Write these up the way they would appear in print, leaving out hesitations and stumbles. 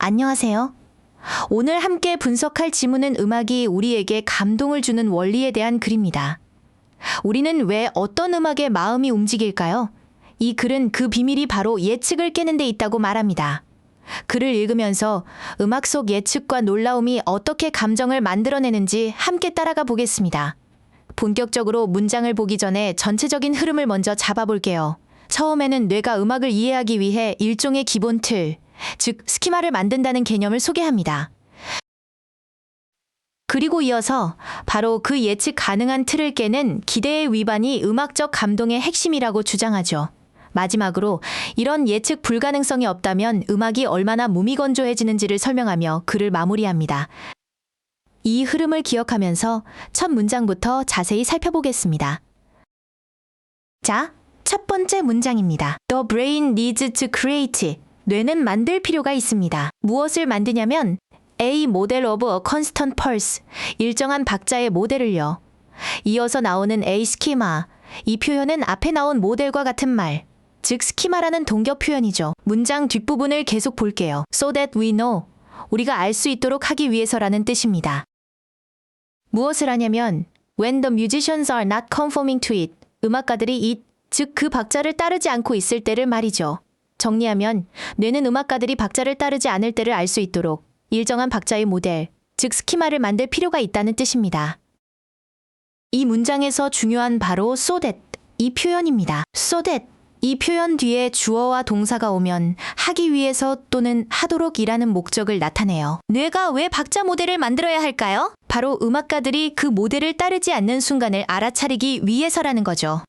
안녕하세요. 오늘 함께 분석할 지문은 음악이 우리에게 감동을 주는 원리에 대한 글입니다. 우리는 왜 어떤 음악에 마음이 움직일까요? 이 글은 그 비밀이 바로 예측을 깨는 데 있다고 말합니다. 글을 읽으면서 음악 속 예측과 놀라움이 어떻게 감정을 만들어내는지 함께 따라가 보겠습니다. 본격적으로 문장을 보기 전에 전체적인 흐름을 먼저 잡아볼게요. 처음에는 뇌가 음악을 이해하기 위해 일종의 기본 틀, 즉 스키마를 만든다는 개념을 소개합니다. 그리고 이어서 바로 그 예측 가능한 틀을 깨는 기대의 위반이 음악적 감동의 핵심이라고 주장하죠. 마지막으로 이런 예측 불가능성이 없다면 음악이 얼마나 무미건조해지는지를 설명하며 글을 마무리합니다. 이 흐름을 기억하면서 첫 문장부터 자세히 살펴보겠습니다. 자, 첫 번째 문장입니다. The brain needs to create. 뇌는 만들 필요가 있습니다. 무엇을 만드냐면 A model of a constant pulse, 일정한 박자의 모델을요. 이어서 나오는 A schema, 이 표현은 앞에 나온 모델과 같은 말, 즉 스키마라는 동격 표현이죠. 문장 뒷부분을 계속 볼게요. So that we know, 우리가 알 수 있도록 하기 위해서라는 뜻입니다. 무엇을 하냐면 when the musicians are not conforming to it, 음악가들이 it, 즉 그 박자를 따르지 않고 있을 때를 말이죠. 정리하면 뇌는 음악가들이 박자를 따르지 않을 때를 알 수 있도록 일정한 박자의 모델, 즉 스키마를 만들 필요가 있다는 뜻입니다. 이 문장에서 중요한 바로 so that, 이 표현입니다. so that, 이 표현 뒤에 주어와 동사가 오면 하기 위해서 또는 하도록이라는 목적을 나타내요. 뇌가 왜 박자 모델을 만들어야 할까요? 바로 음악가들이 그 모델을 따르지 않는 순간을 알아차리기 위해서라는 거죠.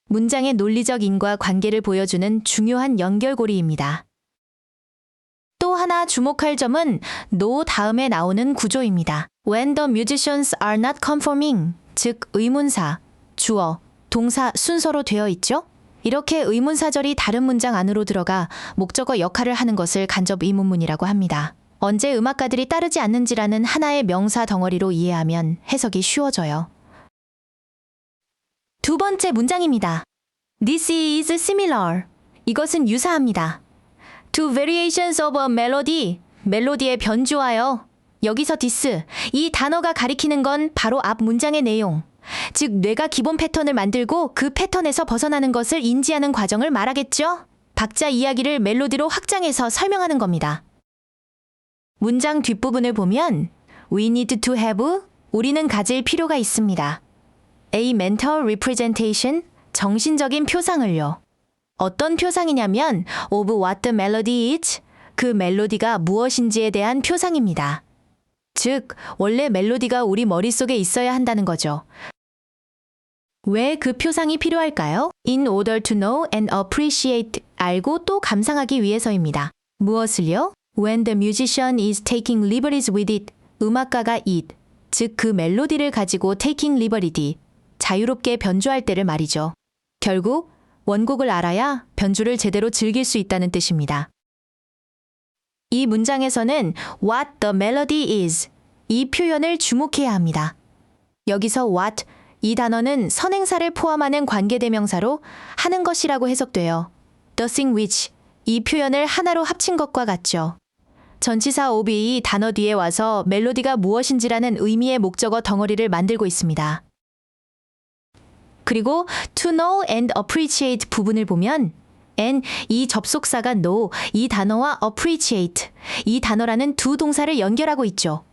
문장의 논리적 인과관계를 보여주는 중요한 연결고리입니다. 또 하나 주목할 점은 no 다음에 나오는 구조입니다. When the musicians are not conforming, 즉 의문사, 주어, 동사 순서로 되어 있죠? 이렇게 의문사절이 다른 문장 안으로 들어가 목적어 역할을 하는 것을 간접 의문문이라고 합니다. 언제 음악가들이 따르지 않는지라는 하나의 명사 덩어리로 이해하면 해석이 쉬워져요. 두 번째 문장입니다. This is similar. 이것은 유사합니다. To variations of a melody. 멜로디의 변주와요. 여기서 this, 이 단어가 가리키는 건 바로 앞 문장의 내용. 즉 뇌가 기본 패턴을 만들고 그 패턴에서 벗어나는 것을 인지하는 과정을 말하겠죠? 박자 이야기를 멜로디로 확장해서 설명하는 겁니다. 문장 뒷부분을 보면 We need to have, 우리는 가질 필요가 있습니다. A mental representation, 정신적인 표상을요. 어떤 표상이냐면 of what the melody is, 그 멜로디가 무엇인지에 대한 표상입니다. 즉, 원래 멜로디가 우리 머릿속에 있어야 한다는 거죠. 왜 그 표상이 필요할까요? In order to know and appreciate, 알고 또 감상하기 위해서입니다. 무엇을요? When the musician is taking liberties with it, 음악가가 it, 즉 그 멜로디를 가지고 taking liberty, 자유롭게 변주할 때를 말이죠. 결국 원곡을 알아야 변주를 제대로 즐길 수 있다는 뜻입니다. 이 문장에서는 what the melody is, 이 표현을 주목해야 합니다. 여기서 what, 이 단어는 선행사를 포함하는 관계대명사로 하는 것이라고 해석돼요. The thing which, 이 표현을 하나로 합친 것과 같죠. 전치사 of이 단어 뒤에 와서 멜로디가 무엇인지라는 의미의 목적어 덩어리를 만들고 있습니다. 그리고 to know and appreciate 부분을 보면 and, 이 접속사가 know, 이 단어와 appreciate, 이 단어라는 두 동사를 연결하고 있죠.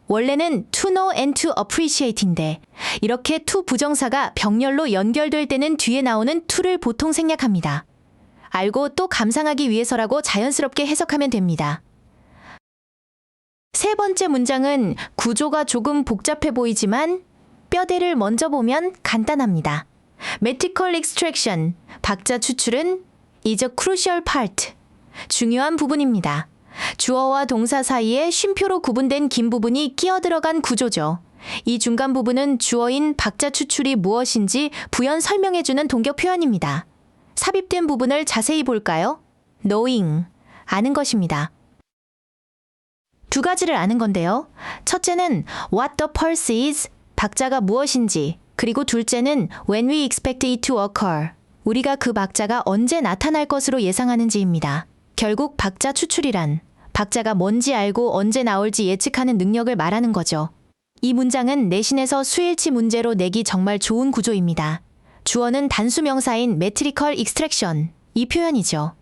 원래는 to know and to appreciate인데 이렇게 to 부정사가 병렬로 연결될 때는 뒤에 나오는 to를 보통 생략합니다. 알고 또 감상하기 위해서라고 자연스럽게 해석하면 됩니다. 세 번째 문장은 구조가 조금 복잡해 보이지만 뼈대를 먼저 보면 간단합니다. Metrical extraction, 박자 추출은 is a crucial part, 중요한 부분입니다. 주어와 동사 사이에 쉼표로 구분된 긴 부분이 끼어 들어간 구조죠. 이 중간 부분은 주어인 박자 추출이 무엇인지 부연 설명해주는 동격 표현입니다. 삽입된 부분을 자세히 볼까요? knowing, 아는 것입니다. 두 가지를 아는 건데요. 첫째는 what the pulse is, 박자가 무엇인지, 그리고 둘째는 when we expect it to occur, 우리가 그 박자가 언제 나타날 것으로 예상하는지입니다. 결국 박자 추출이란 박자가 뭔지 알고 언제 나올지 예측하는 능력을 말하는 거죠. 이 문장은 내신에서 수일치 문제로 내기 정말 좋은 구조입니다. 주어는 단수 명사인 metrical extraction, 이 표현이죠.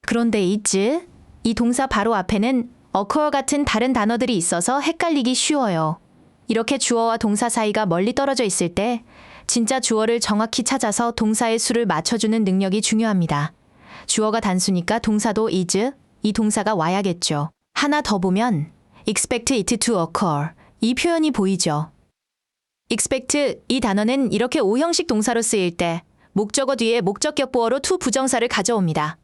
그런데 is, 이 동사 바로 앞에는 occur 같은 다른 단어들이 있어서 헷갈리기 쉬워요. 이렇게 주어와 동사 사이가 멀리 떨어져 있을 때 진짜 주어를 정확히 찾아서 동사의 수를 맞춰주는 능력이 중요합니다. 주어가 단수니까 동사도 is, 이 동사가 와야겠죠. 하나 더 보면 expect it to occur, 이 표현이 보이죠. expect, 이 단어는 이렇게 O형식 동사로 쓰일 때 목적어 뒤에 목적격 보어로 to 부정사를 가져옵니다.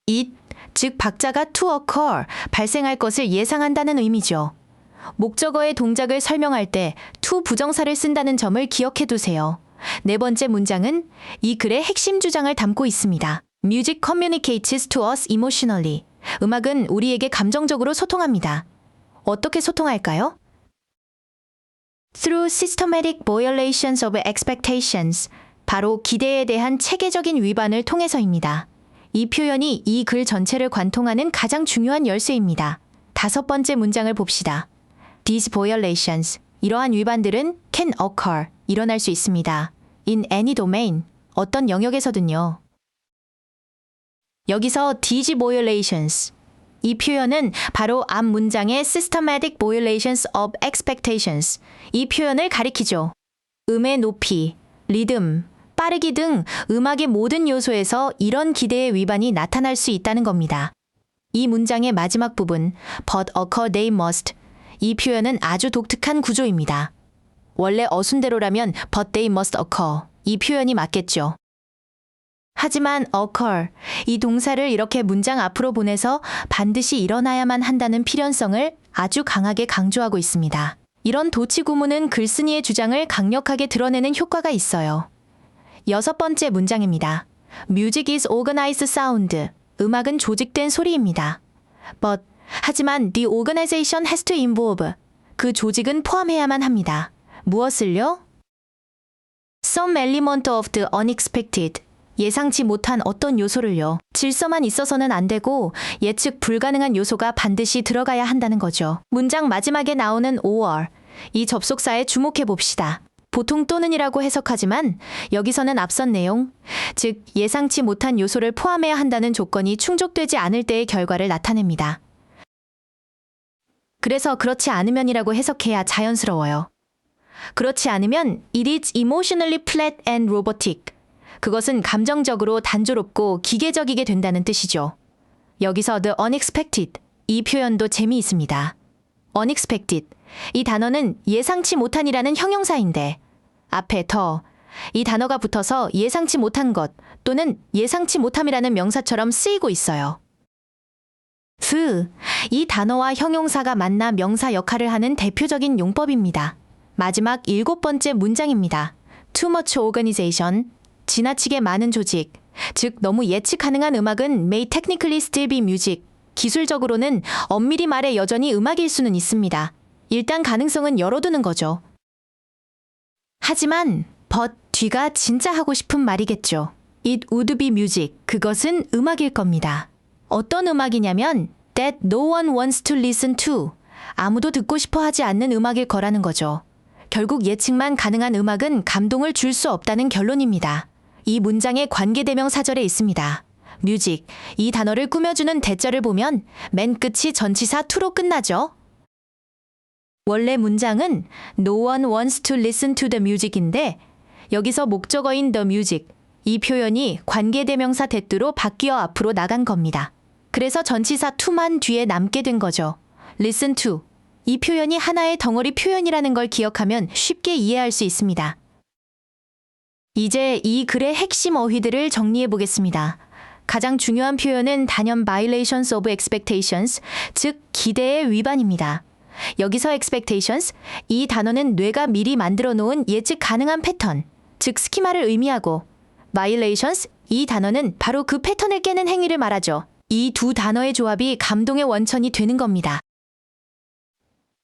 it, 즉 박자가 to occur, 발생할 것을 예상한다는 의미죠. 목적어의 동작을 설명할 때 to 부정사를 쓴다는 점을 기억해 두세요. 네 번째 문장은 이 글의 핵심 주장을 담고 있습니다. Music communicates to us emotionally. 음악은 우리에게 감정적으로 소통합니다. 어떻게 소통할까요? Through systematic violations of expectations. 바로 기대에 대한 체계적인 위반을 통해서입니다. 이 표현이 이 글 전체를 관통하는 가장 중요한 열쇠입니다. 다섯 번째 문장을 봅시다. These violations, 이러한 위반들은 can occur, 일어날 수 있습니다. In any domain, 어떤 영역에서든요. 여기서 these violations, 이 표현은 바로 앞 문장의 systematic violations of expectations, 이 표현을 가리키죠. 음의 높이, 리듬, 빠르기 등 음악의 모든 요소에서 이런 기대의 위반이 나타날 수 있다는 겁니다. 이 문장의 마지막 부분, but occur they must, 이 표현은 아주 독특한 구조입니다. 원래 어순대로라면 but they must occur, 이 표현이 맞겠죠. 하지만 occur, 이 동사를 이렇게 문장 앞으로 보내서 반드시 일어나야만 한다는 필연성을 아주 강하게 강조하고 있습니다. 이런 도치 구문은 글쓴이의 주장을 강력하게 드러내는 효과가 있어요. 여섯 번째 문장입니다. Music is organized sound. 음악은 조직된 소리입니다. But, 하지만 the organization has to involve. 그 조직은 포함해야만 합니다. 무엇을요? Some element of the unexpected. 예상치 못한 어떤 요소를요. 질서만 있어서는 안 되고 예측 불가능한 요소가 반드시 들어가야 한다는 거죠. 문장 마지막에 나오는 or, 이 접속사에 주목해 봅시다. 보통 또는이라고 해석하지만 여기서는 앞선 내용, 즉 예상치 못한 요소를 포함해야 한다는 조건이 충족되지 않을 때의 결과를 나타냅니다. 그래서 그렇지 않으면이라고 해석해야 자연스러워요. 그렇지 않으면 it is emotionally flat and robotic. 그것은 감정적으로 단조롭고 기계적이게 된다는 뜻이죠. 여기서 the unexpected, 이 표현도 재미있습니다. unexpected, 이 단어는 예상치 못한이라는 형용사인데 앞에 더, 이 단어가 붙어서 예상치 못한 것 또는 예상치 못함이라는 명사처럼 쓰이고 있어요. 이 단어와 형용사가 만나 명사 역할을 하는 대표적인 용법입니다. 마지막 일곱 번째 문장입니다. Too much organization, 지나치게 많은 조직, 즉 너무 예측 가능한 음악은 may technically still be music. 기술적으로는 엄밀히 말해 여전히 음악일 수는 있습니다. 일단 가능성은 열어두는 거죠. 하지만 but 뒤가 진짜 하고 싶은 말이겠죠. It would be music. 그것은 음악일 겁니다. 어떤 음악이냐면 that no one wants to listen to. 아무도 듣고 싶어 하지 않는 음악일 거라는 거죠. 결국 예측만 가능한 음악은 감동을 줄 수 없다는 결론입니다. 이 문장의 관계대명 사절에 있습니다. music, 이 단어를 꾸며주는 대절을 보면 맨 끝이 전치사 to로 끝나죠. 원래 문장은 No one wants to listen to the music인데 여기서 목적어인 the music, 이 표현이 관계대명사 대뚜로 바뀌어 앞으로 나간 겁니다. 그래서 전치사 to만 뒤에 남게 된 거죠. listen to, 이 표현이 하나의 덩어리 표현이라는 걸 기억하면 쉽게 이해할 수 있습니다. 이제 이 글의 핵심 어휘들을 정리해 보겠습니다. 가장 중요한 표현은 단연 violations of expectations, 즉 기대의 위반입니다. 여기서 expectations, 이 단어는 뇌가 미리 만들어 놓은 예측 가능한 패턴, 즉 스키마를 의미하고 violations, 이 단어는 바로 그 패턴을 깨는 행위를 말하죠. 이 두 단어의 조합이 감동의 원천이 되는 겁니다.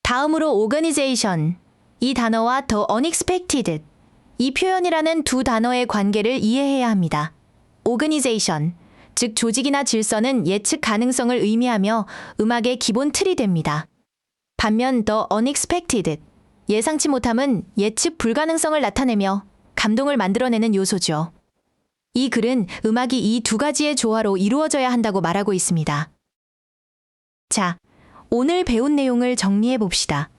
다음으로 organization, 이 단어와 the unexpected, 이 표현이라는 두 단어의 관계를 이해해야 합니다. organization, 즉 조직이나 질서는 예측 가능성을 의미하며 음악의 기본 틀이 됩니다. 반면 the unexpected, 예상치 못함은 예측 불가능성을 나타내며 감동을 만들어내는 요소죠. 이 글은 음악이 이 두 가지의 조화로 이루어져야 한다고 말하고 있습니다. 자, 오늘 배운 내용을 정리해 봅시다.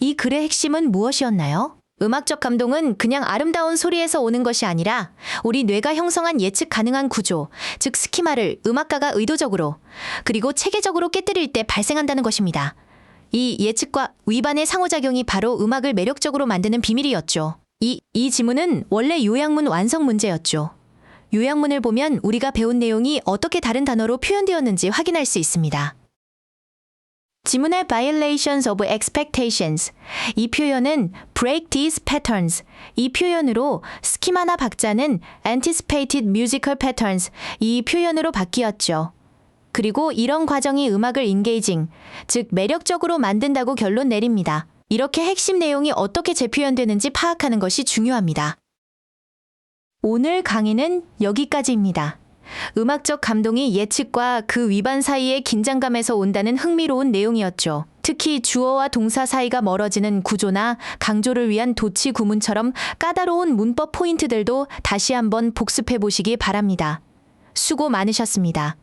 이 글의 핵심은 무엇이었나요? 음악적 감동은 그냥 아름다운 소리에서 오는 것이 아니라 우리 뇌가 형성한 예측 가능한 구조, 즉 스키마를 음악가가 의도적으로 그리고 체계적으로 깨뜨릴 때 발생한다는 것입니다. 이 예측과 위반의 상호작용이 바로 음악을 매력적으로 만드는 비밀이었죠. 이 지문은 원래 요약문 완성 문제였죠. 요약문을 보면 우리가 배운 내용이 어떻게 다른 단어로 표현되었는지 확인할 수 있습니다. 지문의 violations of expectations. 이 표현은 break these patterns. 이 표현으로 스키마나 박자는 anticipated musical patterns. 이 표현으로 바뀌었죠. 그리고 이런 과정이 음악을 engaging, 즉 매력적으로 만든다고 결론 내립니다. 이렇게 핵심 내용이 어떻게 재표현되는지 파악하는 것이 중요합니다. 오늘 강의는 여기까지입니다. 음악적 감동이 예측과 그 위반 사이의 긴장감에서 온다는 흥미로운 내용이었죠. 특히 주어와 동사 사이가 멀어지는 구조나 강조를 위한 도치 구문처럼 까다로운 문법 포인트들도 다시 한번 복습해 보시기 바랍니다. 수고 많으셨습니다.